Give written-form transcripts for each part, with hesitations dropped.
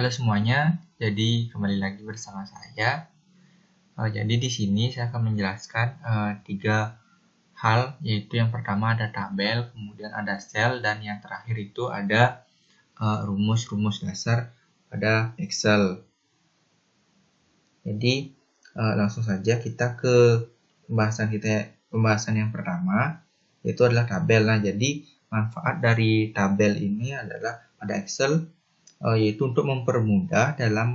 Halo semuanya, jadi kembali lagi bersama saya. Jadi di sini saya akan menjelaskan 3 hal, yaitu yang pertama ada tabel, kemudian ada sel, dan yang terakhir itu ada rumus-rumus dasar pada Excel. Jadi langsung saja kita ke pembahasan yang pertama, yaitu adalah tabel. Nah, jadi manfaat dari tabel ini adalah pada Excel, yaitu untuk mempermudah dalam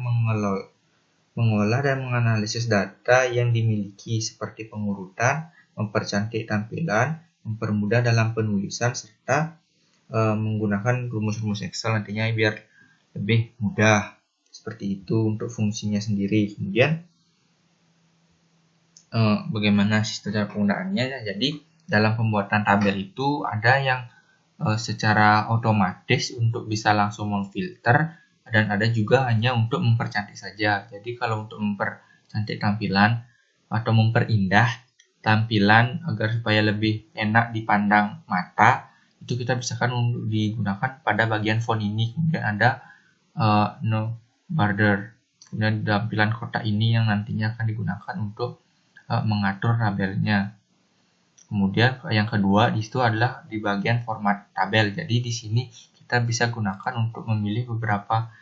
mengolah dan menganalisis data yang dimiliki seperti pengurutan, mempercantik tampilan, mempermudah dalam penulisan, serta menggunakan rumus-rumus Excel nantinya biar lebih mudah. Seperti itu untuk fungsinya sendiri. Kemudian bagaimana sistem penggunaannya? Jadi dalam pembuatan tabel itu ada yang secara otomatis untuk bisa langsung memfilter, dan ada juga hanya untuk mempercantik saja. Jadi kalau untuk mempercantik tampilan atau memperindah tampilan agar supaya lebih enak dipandang mata, itu kita bisakan untuk digunakan pada bagian font ini. Kemudian ada no border, kemudian tampilan kotak ini yang nantinya akan digunakan untuk mengatur tabelnya. Kemudian yang kedua di situ adalah di bagian format tabel. Jadi di sini kita bisa gunakan untuk memilih beberapa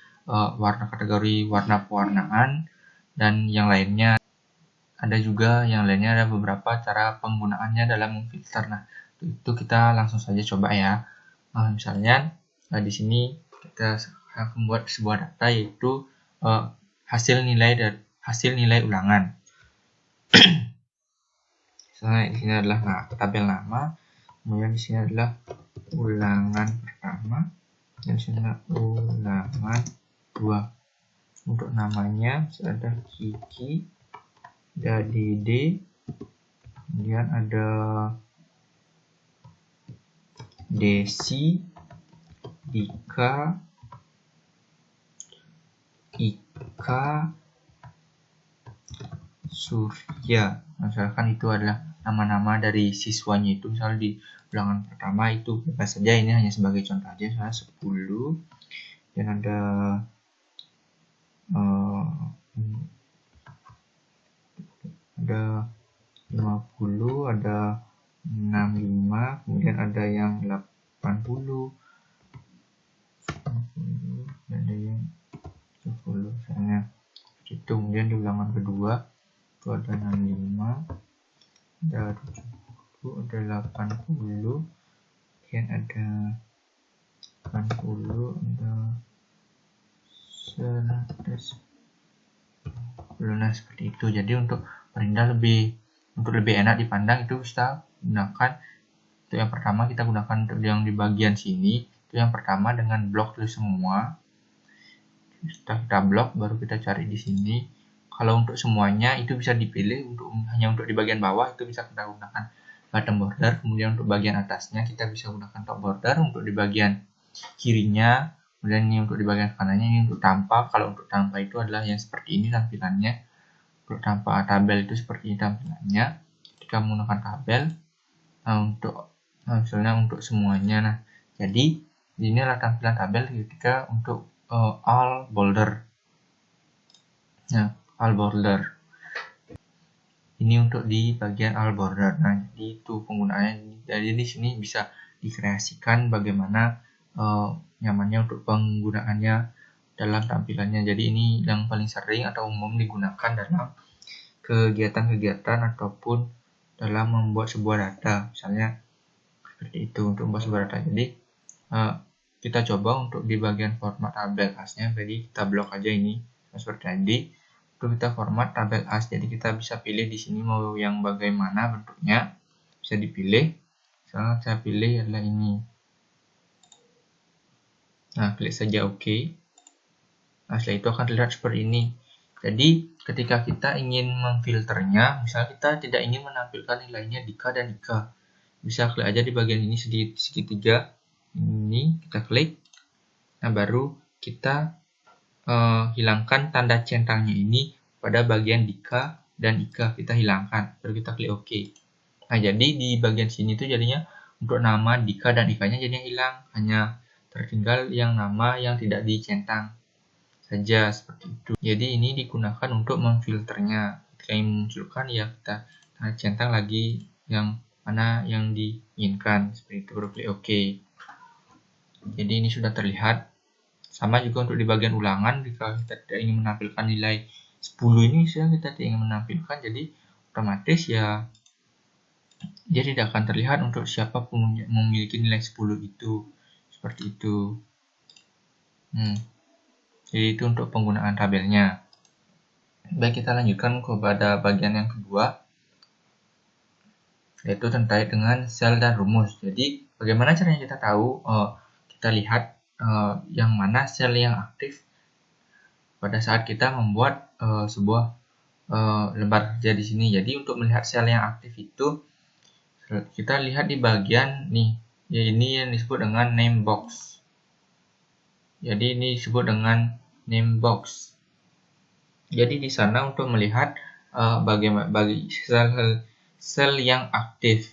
warna kategori warna pewarnaan dan yang lainnya. Ada juga yang lainnya, ada beberapa cara penggunaannya dalam memfilter. Nah, itu kita langsung saja coba ya. Misalnya di sini kita akan membuat sebuah data, yaitu hasil nilai ulangan. Misalnya di sini adalah tabel nama, kemudian di sini adalah ulangan pertama, dan di sini adalah ulangan 2. Untuk namanya ada Kiki, ada Dede, kemudian ada Desi, Dika, Ika, Surya. Misalkan itu adalah nama-nama dari siswanya itu. Misalnya di ulangan pertama itu bebas saja, ini hanya sebagai contoh aja. Misalnya 10, dan ada ada 50, ada 65, kemudian ada yang 80, dan ada yang 70 misalnya itu. Kemudian di ulangan kedua itu ada 65, ada 70, ada 80, kemudian ada 80, ada 100. Nah, seperti itu. Jadi untuk perindah lebih enak dipandang, itu kita gunakan. Itu yang pertama, kita gunakan untuk yang di bagian sini. Itu yang pertama dengan blok itu semua. Setelah kita blok, baru kita cari di sini. Kalau untuk semuanya itu bisa dipilih, hanya untuk di bagian bawah itu bisa kita gunakan bottom border. Kemudian untuk bagian atasnya kita bisa gunakan top border. Untuk di bagian kirinya, kemudian ini untuk di bagian kanannya, ini untuk tanpa. Kalau untuk tanpa itu adalah yang seperti ini tampilannya. Untuk tanpa tabel itu seperti ini tampilannya. Ketika menggunakan tabel, misalnya untuk semuanya. Nah, jadi ini adalah tampilan tabel ketika untuk all border. Nah, all border. Ini untuk di bagian all border. Nah, jadi itu penggunaannya. Jadi di sini bisa dikreasikan bagaimana nyamannya untuk penggunaannya dalam tampilannya. Jadi ini yang paling sering atau umum digunakan dalam kegiatan-kegiatan ataupun dalam membuat sebuah data. Misalnya seperti itu untuk membuat sebuah data. Jadi kita coba untuk di bagian format tabel as-nya. Jadi kita blok aja ini seperti tadi. Untuk kita format tabel as, jadi kita bisa pilih di sini mau yang bagaimana bentuknya, bisa dipilih. Misalnya saya pilih adalah ini. Nah, klik saja OK. Nah, setelah itu akan terlihat seperti ini. Jadi ketika kita ingin memfilternya, misalnya kita tidak ingin menampilkan nilainya Dika dan Ika, bisa klik aja di bagian ini segitiga ini, kita klik. Nah, baru kita hilangkan tanda centangnya ini pada bagian Dika dan Ika, kita hilangkan, baru kita klik OK. Nah, jadi di bagian sini tuh jadinya untuk nama Dika dan Ika-nya jadinya hilang, hanya tertinggal yang nama yang tidak dicentang saja seperti itu. Jadi ini digunakan untuk memfilternya. Ketika ingin memunculkan ya kita centang lagi yang mana yang diinginkan seperti itu, baru klik OK. Jadi ini sudah terlihat. Sama juga untuk di bagian ulangan, jika kita tidak ingin menampilkan nilai 10 ini, kita tidak ingin menampilkan, jadi otomatis ya dia tidak akan terlihat untuk siapa pun memiliki nilai 10 itu, seperti itu. Jadi itu untuk penggunaan tabelnya. Baik, kita lanjutkan kepada bagian yang kedua, yaitu terkait dengan sel dan rumus. Jadi bagaimana caranya kita tahu? Kita lihat yang mana sel yang aktif pada saat kita membuat sebuah lembar kerja di sini. Jadi untuk melihat sel yang aktif itu kita lihat di bagian nih, ya ini yang disebut dengan name box. Jadi ini disebut dengan name box. Jadi di sana untuk melihat bagi sel yang aktif.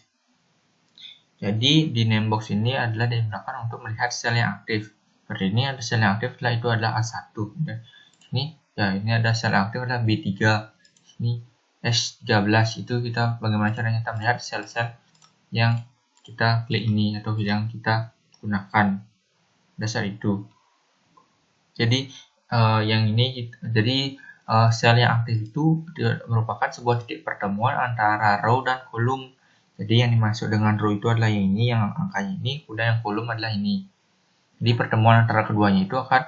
Jadi di name box ini adalah digunakan untuk melihat sel yang aktif. Seperti ini ada sel yang aktif, setelah itu adalah A1. Dan ini ada sel yang aktif adalah B3. Ini S13. Itu kita bagaimana caranya kita melihat sel-sel yang kita klik ini atau yang kita gunakan dasar itu. Jadi yang ini sel yang aktif itu merupakan sebuah titik pertemuan antara row dan kolom. Jadi yang dimaksud dengan row itu adalah yang ini, yang angkanya ini, kemudian yang kolom adalah ini. Jadi pertemuan antara keduanya itu akan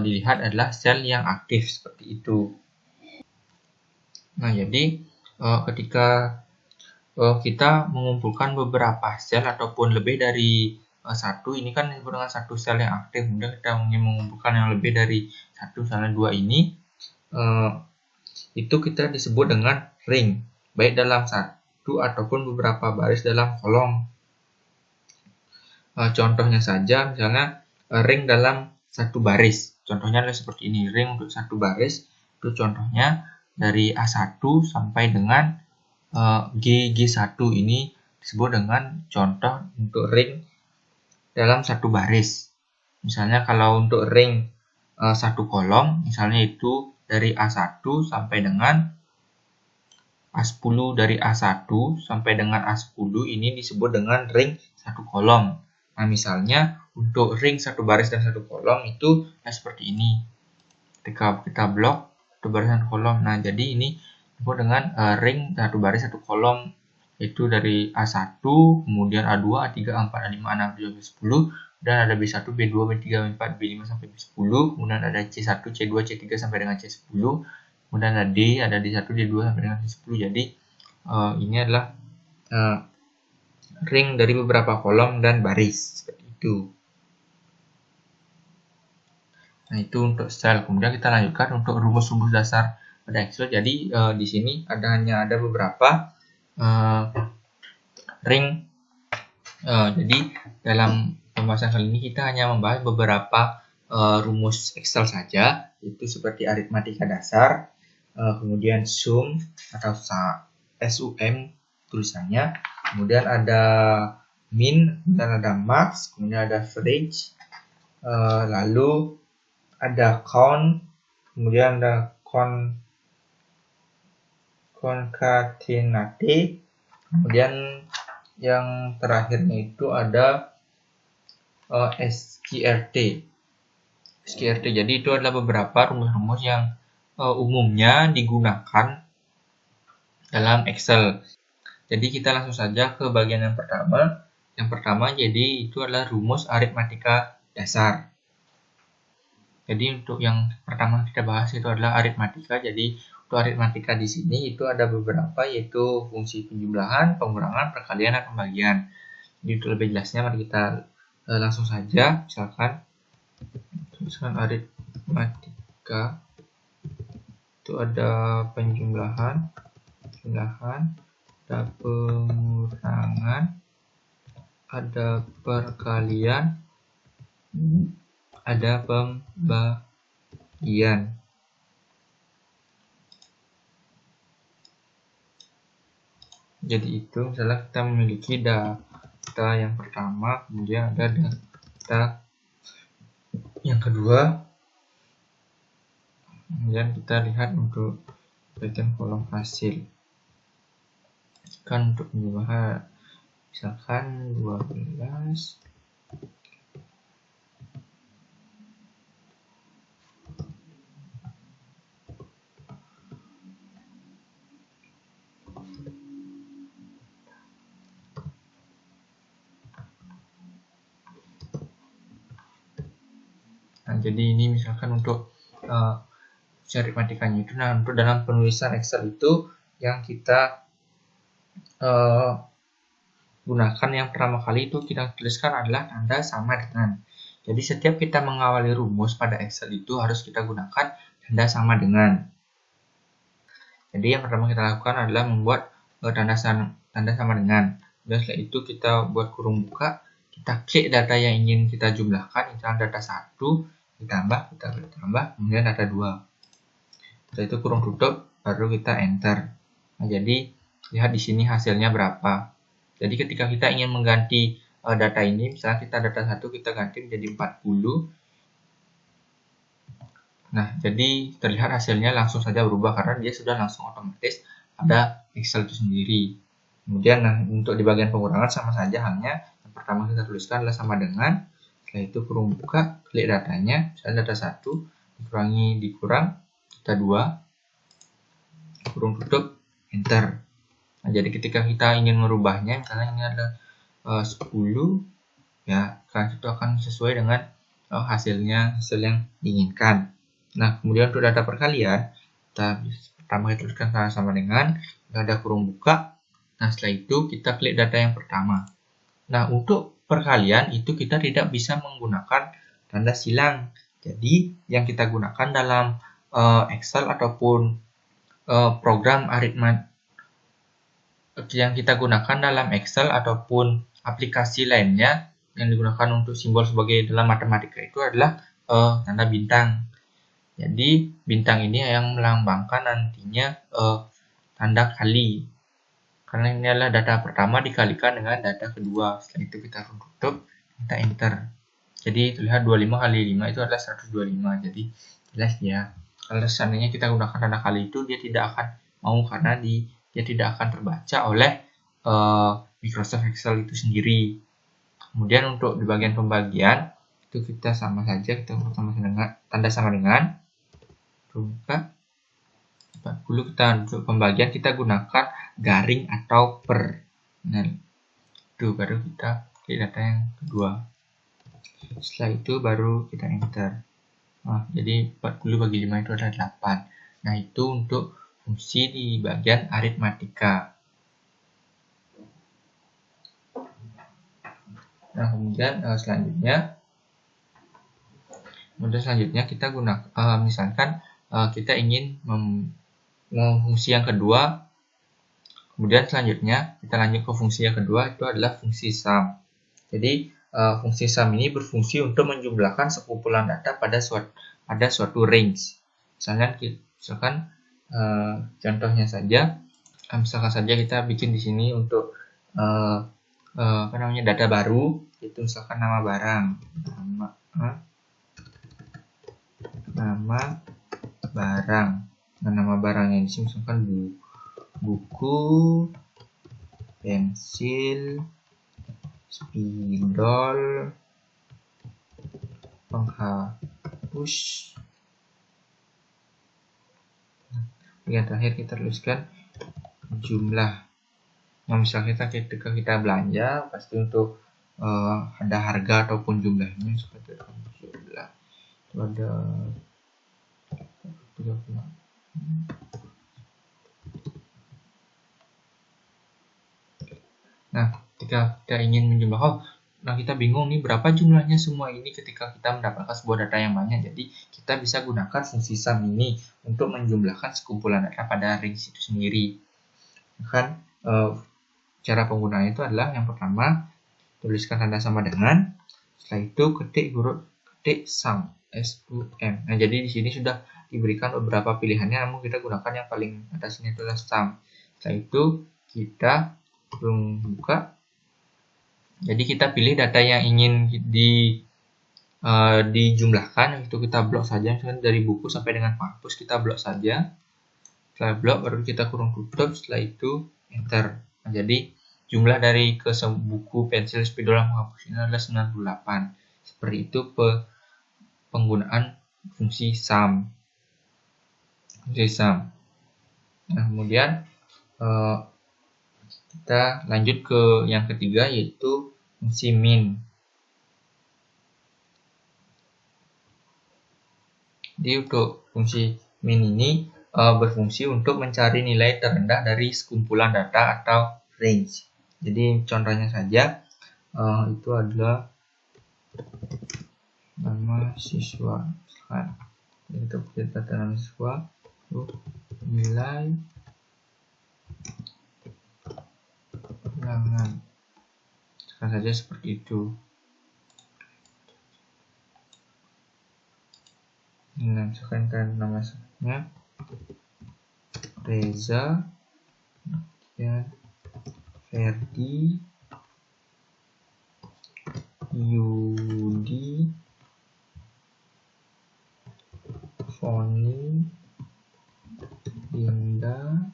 dilihat adalah sel yang aktif seperti itu. Nah, jadi ketika kita mengumpulkan beberapa sel ataupun lebih dari satu, ini kan disebut dengan satu sel yang aktif. Kemudian kita ingin mengumpulkan yang lebih dari satu, misalnya 2 ini, itu kita disebut dengan ring, baik dalam satu ataupun beberapa baris dalam kolom. Contohnya saja, misalnya ring dalam satu baris. Contohnya adalah seperti ini, ring untuk satu baris. Itu contohnya dari A1 sampai dengan G1 ini disebut dengan contoh untuk ring dalam satu baris. Misalnya kalau untuk ring satu kolom, misalnya itu dari A1 sampai dengan A10, dari A1 sampai dengan A10 ini disebut dengan ring satu kolom. Nah, misalnya untuk ring satu baris dan satu kolom itu seperti ini. Ketika kita blok satu baris satu kolom, nah jadi ini disebut dengan ring satu baris satu kolom, itu dari A1, kemudian A2, A3, A4, A5, A6, A7, A10, dan ada B1, B2, B3, B4, B5 sampai B10, kemudian ada C1, C2, C3 sampai dengan C10, kemudian ada D, ada D1, D2 sampai dengan D10. Jadi ini adalah ring dari beberapa kolom dan baris seperti itu. Nah, itu untuk sel. Kemudian kita lanjutkan untuk rumus-rumus dasar pada Excel. Jadi di sini hanya ada beberapa ring. Jadi dalam pembahasan kali ini kita hanya membahas beberapa rumus Excel saja, itu seperti aritmatika dasar, kemudian sum atau SUM tulisannya, kemudian ada min, dan ada max, kemudian ada average, lalu ada count, kemudian ada concatenate, kemudian yang terakhirnya itu ada SQRT. Jadi itu adalah beberapa rumus-rumus yang umumnya digunakan dalam Excel. Jadi kita langsung saja ke bagian yang pertama. Yang pertama jadi itu adalah rumus aritmatika dasar. Jadi untuk yang pertama kita bahas itu adalah aritmatika. Jadi untuk aritmatika di sini itu ada beberapa, yaitu fungsi penjumlahan, pengurangan, perkalian, dan pembagian. Jadi untuk lebih jelasnya mari kita langsung saja. Misalkan aritmatika itu ada penjumlahan, ada pengurangan, ada perkalian, ada pembagian. Jadi itu misalnya kita memiliki data yang pertama, kemudian ada data yang kedua, Kemudian kita lihat untuk bagian kolom hasil. Kan untuk penjumlahan misalkan 12. Nah, jadi ini misalkan untuk aritmatikanya itu. Nah, untuk dalam penulisan Excel itu yang kita gunakan yang pertama kali itu kita tuliskan adalah tanda sama dengan. Jadi setiap kita mengawali rumus pada Excel itu harus kita gunakan tanda sama dengan. Jadi yang pertama kita lakukan adalah membuat tanda sama dengan. Dan setelah itu kita buat kurung buka, kita klik data yang ingin kita jumlahkan, misalnya data 1 ditambah, kita tambah, kemudian data 2. Setelah itu kurung tutup, baru kita enter. Nah, jadi lihat di sini hasilnya berapa. Jadi ketika kita ingin mengganti data ini, misalnya kita data 1 kita ganti menjadi 40. Nah, jadi terlihat hasilnya langsung saja berubah karena dia sudah langsung otomatis ada Excel itu sendiri. Kemudian nah, untuk di bagian pengurangan sama saja halnya. Yang pertama kita tuliskan adalah sama dengan. Setelah itu kurung buka, klik datanya, misalnya data 1 dikurangi dikurang data 2, kurung tutup, enter. Nah, jadi ketika kita ingin merubahnya, misalnya ini adalah 10, ya, itu akan sesuai dengan hasil yang diinginkan. Nah, kemudian untuk data perkalian, kita pertama kita tuliskan sama dengan, ada kurung buka. Nah, setelah itu kita klik data yang pertama. Nah, untuk perkalian itu kita tidak bisa menggunakan tanda silang. Jadi, yang kita gunakan dalam Excel ataupun program aritmatik yang kita gunakan dalam Excel ataupun aplikasi lainnya yang digunakan untuk simbol sebagai dalam matematika itu adalah tanda bintang. Jadi bintang ini yang melambangkan nantinya tanda kali. Karena ini adalah data pertama dikalikan dengan data kedua. Setelah itu kita tutup, kita enter. Jadi terlihat 25 kali 5 itu adalah 125. Jadi jelas ya. Kalau seandainya kita gunakan tanda kali itu dia tidak akan mau karena dia tidak akan terbaca oleh Microsoft Excel itu sendiri. Kemudian untuk di bagian pembagian itu kita sama saja, kita sama dengan tanda sama dengan. Buka 40 kita untuk pembagian kita gunakan garing atau per. Nah, itu baru kita klik data yang kedua. Setelah itu baru kita enter. Nah, jadi 40 bagi 5 itu adalah 8. Nah, itu untuk fungsi di bagian aritmatika. Nah, kemudian selanjutnya kita gunakan misalkan kita ingin fungsi yang kedua. Kemudian selanjutnya kita lanjut ke fungsi yang kedua, itu adalah fungsi sum. Jadi fungsi sum ini berfungsi untuk menjumlahkan sekumpulan data pada suatu range. Misalkan contohnya saja, misalkan saja kita bikin di sini untuk data baru, itu misalkan nama barang, nama barang. Nah, nama barangnya di sini misalkan buku, pensil, spidol, penghapus. Yang terakhir kita tuliskan jumlah. Nah, misalnya ketika kita belanja pasti untuk ada harga ataupun jumlahnya seperti jumlah itu ada 30. Nah, ketika kita ingin menjumlah, nah kita bingung nih berapa jumlahnya semua ini ketika kita mendapatkan sebuah data yang banyak. Jadi kita bisa gunakan fungsi sum ini untuk menjumlahkan sekumpulan data pada range itu sendiri. Kan cara penggunaannya itu adalah yang pertama tuliskan tanda sama dengan, setelah itu ketik sum, S-U-M. Nah, jadi di sini sudah diberikan beberapa pilihannya, namun kita gunakan yang paling atas ini adalah sum. Setelah itu kita buka. Jadi kita pilih data yang ingin dijumlahkan, itu kita blok saja, misalkan dari buku sampai dengan penghapus kita blok saja. Setelah blok baru kita kurung tutup, setelah itu enter. Nah, jadi jumlah dari buku, pensil, spidol, dan penghapus ini adalah 98. Seperti itu penggunaan fungsi sum. Nah, kemudian kita lanjut ke yang ketiga, yaitu fungsi min. Jadi untuk fungsi min ini berfungsi untuk mencari nilai terendah dari sekumpulan data atau range. Jadi contohnya saja itu adalah nama siswa. Kita punya data nama siswa, nilai ulangan. Sekarang saja seperti itu. Nah, misalkan kan namanya Reza, ya, Ferdi, Yudi, Foni, Linda,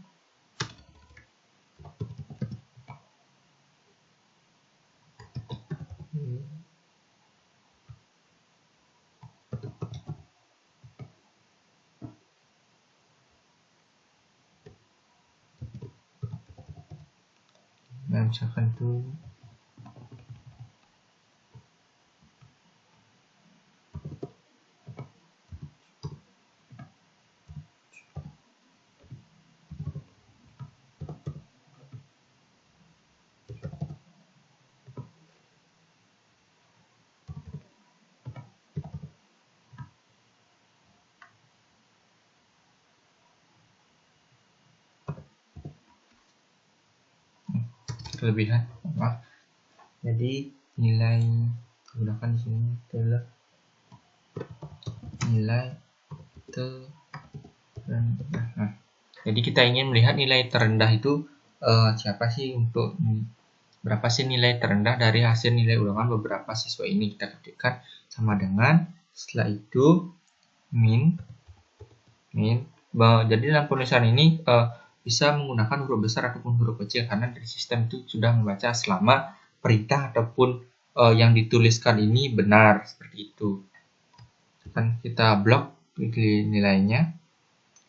nah misalkan tuh kelebihan, maaf. Jadi nilai gunakan di sini adalah nilai terendah. Nah, jadi kita ingin melihat nilai terendah itu siapa sih, untuk berapa sih nilai terendah dari hasil nilai ulangan beberapa siswa ini. Kita ketikkan sama dengan, setelah itu min. Jadi dalam penulisan ini bisa menggunakan huruf besar ataupun huruf kecil, karena dari sistem itu sudah membaca selama perintah ataupun yang dituliskan ini benar, seperti itu. Kan kita blok nilainya,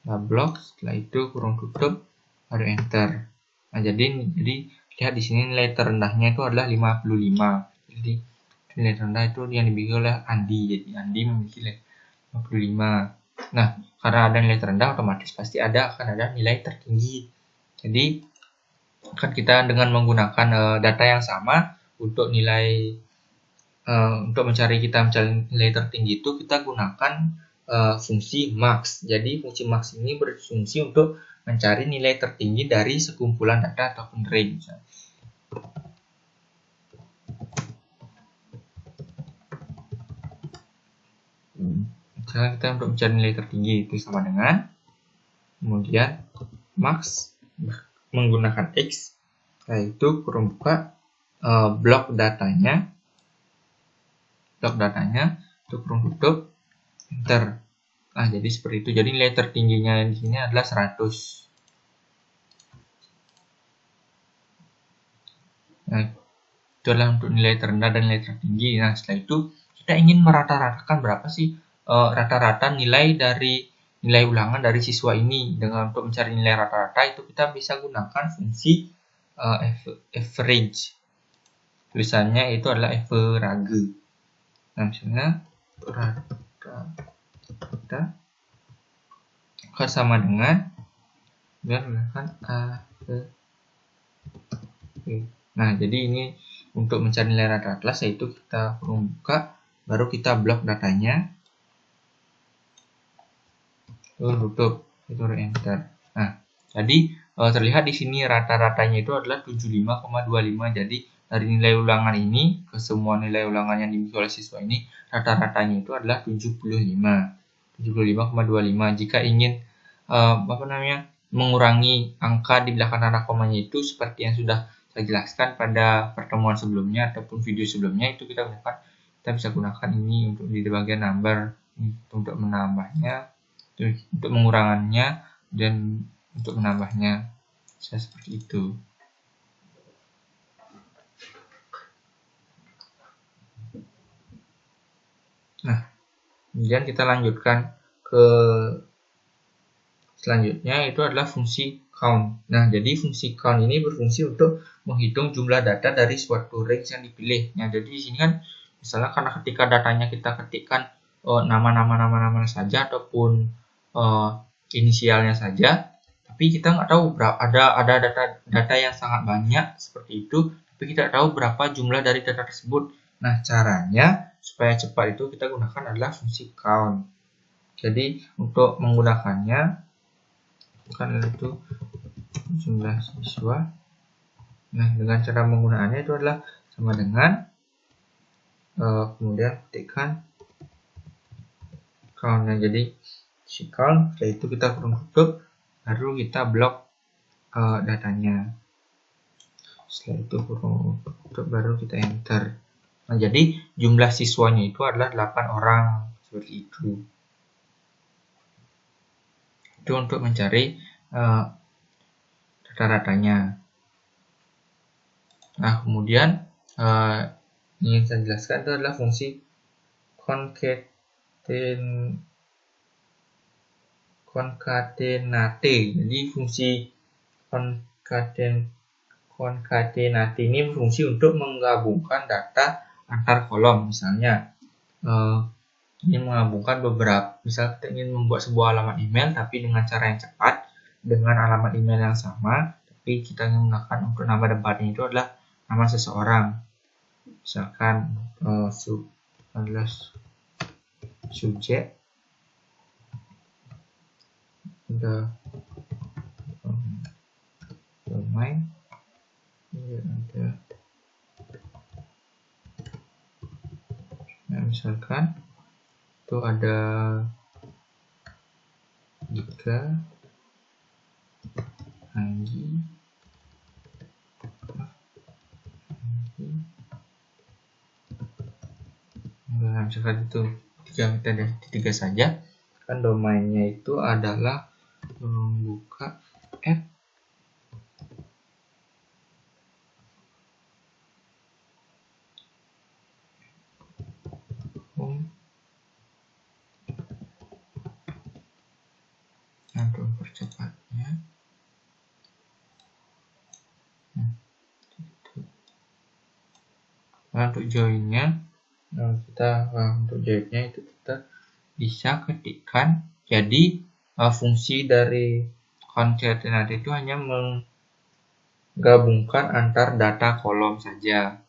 kita blok, setelah itu kurung tutup, baru enter. Nah, jadi lihat di sini nilai terendahnya itu adalah 55. Jadi nilai terendah itu yang dimiliki oleh Andi. Jadi Andi memiliki 55. Nah, karena ada nilai terendah, otomatis pasti akan ada nilai tertinggi. Jadi kan kita dengan menggunakan data yang sama untuk mencari nilai tertinggi itu, kita gunakan fungsi max. Jadi fungsi max ini berfungsi untuk mencari nilai tertinggi dari sekumpulan data ataupun range. Misalnya kita untuk mencari nilai tertinggi itu sama dengan, kemudian max menggunakan X, yaitu kurung buka blok datanya, itu kurung tutup, enter. Nah, jadi seperti itu. Jadi nilai tertingginya di sini adalah 100. Nah, itu adalah untuk nilai terendah dan nilai tertinggi. Nah, setelah itu kita ingin merata-ratakan berapa sih rata-rata nilai dari nilai ulangan dari siswa ini. Dengan untuk mencari nilai rata-rata itu kita bisa gunakan fungsi average. Tulisannya itu adalah average. Nah, misalnya rata-rata sama dengan, biar menggunakan average. Nah, jadi ini untuk mencari nilai rata-rata, yaitu kita buka, baru kita blok datanya, tutup, itu enter. Nah, jadi terlihat di sini rata-ratanya itu adalah 75,25. Jadi dari nilai ulangan ini ke semua nilai ulangan yang dimiliki oleh siswa ini, rata-ratanya itu adalah 75,25. Jika ingin mengurangi angka di belakang tanda komanya itu, seperti yang sudah saya jelaskan pada pertemuan sebelumnya ataupun video sebelumnya, itu kita kita bisa gunakan ini untuk di bagian number untuk menambahnya, untuk mengurangannya, dan untuk menambahnya. Bisa seperti itu. Nah, kemudian kita lanjutkan ke selanjutnya, itu adalah fungsi count. Nah, jadi fungsi count ini berfungsi untuk menghitung jumlah data dari suatu range yang dipilih. Nah, jadi di sini kan misalnya karena ketika datanya kita ketikkan nama-nama saja ataupun inisialnya saja, tapi kita nggak tahu berapa, ada data yang sangat banyak seperti itu, tapi kita tahu berapa jumlah dari data tersebut. Nah, caranya supaya cepat itu kita gunakan adalah fungsi count. Jadi untuk menggunakannya, bukan itu jumlah siswa. Nah, dengan cara menggunakannya itu adalah sama dengan kemudian ketikkan count. Nah, jadi si count, setelah itu kita kurung tutup, baru kita blok datanya. Setelah itu kurung tutup, baru kita enter. Nah, jadi jumlah siswanya itu adalah 8 orang seperti itu. Itu untuk mencari data-datanya. Nah, kemudian yang saya jelaskan itu adalah fungsi concatenate. Jadi fungsi concatenate ini berfungsi untuk menggabungkan data antar kolom. Misalnya ini menggabungkan beberapa, misal kita ingin membuat sebuah alamat email tapi dengan cara yang cepat dengan alamat email yang sama, tapi kita ingin menggunakan untuk nama depannya itu adalah nama seseorang. Misalkan adalah subjek, ada domain, ada, nah misalkan itu ada Dika, Anggi, nah misalkan itu tiga saja, kan domainnya itu adalah membuka app home. Nah, untuk percepatnya, nah, untuk joinnya, untuk joinnya itu kita bisa ketikkan. Jadi fungsi dari concatenate itu hanya menggabungkan antar data kolom saja.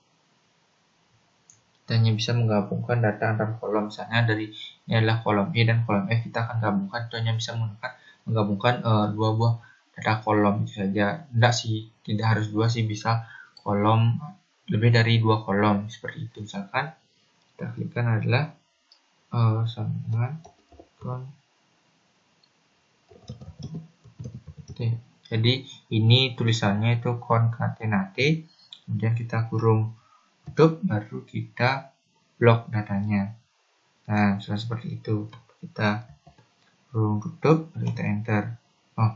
Kita hanya bisa menggabungkan data antar kolom. Misalnya dari ini adalah kolom E dan kolom F, kita akan gabungkan, itu hanya bisa menggabungkan dua buah data kolom itu saja. Tidak harus dua sih, bisa kolom lebih dari 2 kolom seperti itu. Misalkan kita klikkan adalah sama jadi ini tulisannya itu concatenate, kemudian kita kurung tutup, baru kita blok datanya. Nah, seperti itu. Kita kurung tutup, baru kita enter. Oh,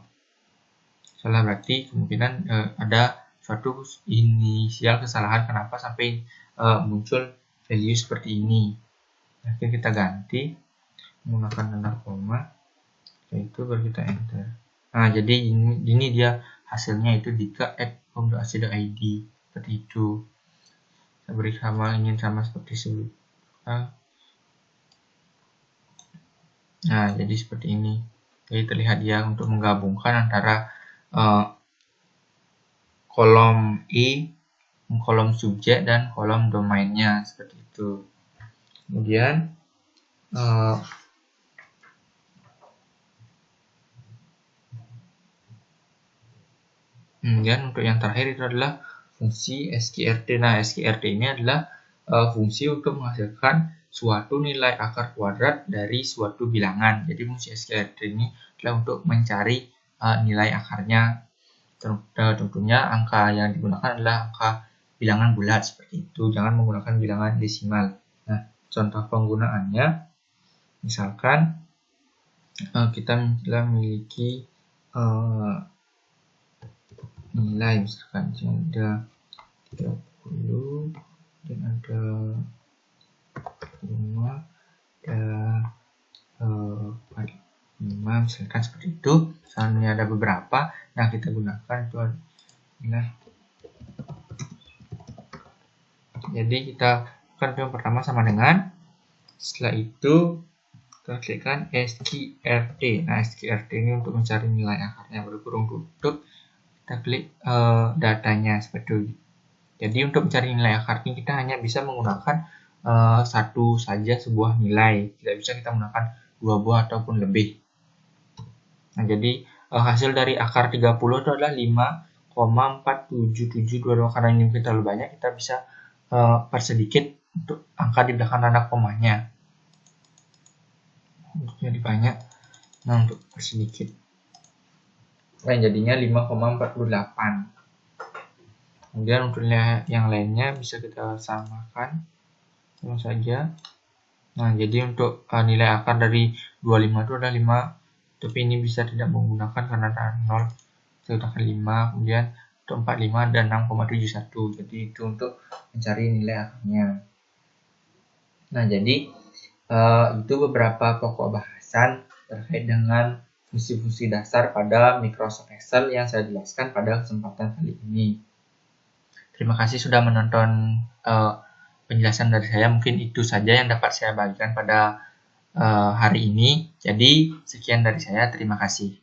salah, berarti kemungkinan ada suatu inisial kesalahan kenapa sampai muncul value seperti ini. Nanti kita ganti menggunakan tanda koma, yaitu baru kita enter. Nah, jadi ini dia hasilnya itu dika@home.ac.id seperti itu. Saya beri ingin sama seperti sebelumnya. Nah, jadi seperti ini. Jadi terlihat dia untuk menggabungkan antara kolom E, kolom subjek, dan kolom domainnya seperti itu. Kemudian untuk yang terakhir itu adalah fungsi SQRT. Nah, SQRT ini adalah fungsi untuk menghasilkan suatu nilai akar kuadrat dari suatu bilangan. Jadi fungsi SQRT ini adalah untuk mencari nilai akarnya. Tentunya angka yang digunakan adalah angka bilangan bulat seperti itu. Jangan menggunakan bilangan desimal. Nah, Contoh penggunaannya, misalkan kita telah memiliki nilai, misalkan ada 30 dan ada 5 dan 5, misalkan seperti itu. Misalnya ada beberapa, nah kita gunakan itu adalah, jadi kita akan yang pertama sama dengan, setelah itu kita klikkan SQRT. Nah, SQRT ini untuk mencari nilai akarnya, berkurung tutup, kita klik datanya seperti itu. Jadi untuk mencari nilai akar ini kita hanya bisa menggunakan satu saja sebuah nilai, tidak bisa kita menggunakan 2 buah ataupun lebih. Nah, jadi hasil dari akar 30 itu adalah 5,47722. Karena ini terlalu banyak, kita bisa persedikit untuk angka di belakang tanda komanya. Untuk jadi banyak, nah untuk persedikit, nah jadinya 5,48. Kemudian untuk yang lainnya bisa kita samakan sama saja. Nah, jadi untuk nilai akar dari 25 itu adalah 5, tapi ini bisa tidak menggunakan karena ada 0, saya gunakan 5. Kemudian untuk 45 dan 6,71, jadi itu untuk mencari nilai akarnya. Nah, jadi itu beberapa pokok bahasan terkait dengan fungsi-fungsi dasar pada Microsoft Excel yang saya jelaskan pada kesempatan kali ini. Terima kasih sudah menonton penjelasan dari saya. Mungkin itu saja yang dapat saya bagikan pada hari ini. Jadi sekian dari saya. Terima kasih.